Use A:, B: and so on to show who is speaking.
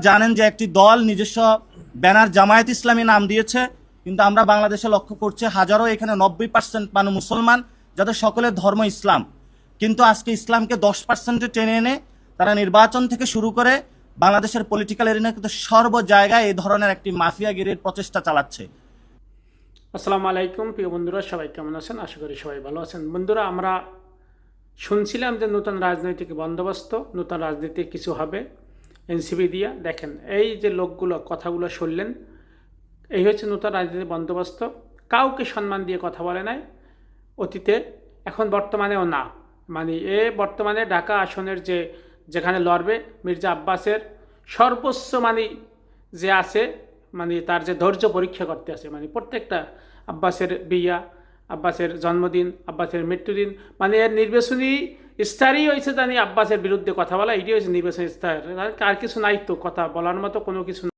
A: জানেন যে একটি দল নিজস্ব ব্যানার জামায়াত ইসলামী নাম দিয়েছে, কিন্তু আমরা বাংলাদেশে লক্ষ্য করছি হাজারো এখানে 90% মানুষ মুসলমান, যাদের সকলের ধর্ম ইসলাম, কিন্তু আজকে ইসলামকে 10%-এ টেনে এনে তারা নির্বাচন থেকে শুরু করে বাংলাদেশের পলিটিক্যাল এরিনা কিন্তু সর্ব জায়গায় এই ধরনের একটি মাফিয়াগিরির প্রচেষ্টা চালাচ্ছে।
B: আসসালামু আলাইকুম প্রিয় বন্ধুরা, সবাই কেমন আছেন? আশা করি সবাই ভালো আছেন। বন্ধুরা, আমরা শুনছিলাম যে নতুন রাজনৈতিক বন্দোবস্ত, নতুন রাজনীতি কিছু হবে এনসিপি দিয়া। দেখেন, এই যে লোকগুলো কথাগুলো শুনলেন, এই হচ্ছে নতুন রাজনীতির বন্দোবস্ত। কাউকে সম্মান দিয়ে কথা বলে নাই অতীতে, এখন বর্তমানেও না। মানে বর্তমানে ঢাকা আসনের যেখানে লড়বে মির্জা আব্বাসের সর্বোচ্চ যে আছে, তার যে ধৈর্য পরীক্ষা করতে আছে, প্রত্যেকটা আব্বাসের বিয়া, আব্বাসের জন্মদিন, আব্বাসের মৃত্যুদিন, এর নির্বাচনী ইস্তারই হয়েছে জানি আব্বাসের বিরুদ্ধে কথা বলা। এটি হয়েছে নির্বাচনী ইস্তার, আর কিছু নাই তো, কথা বলার মতো কোনো কিছু।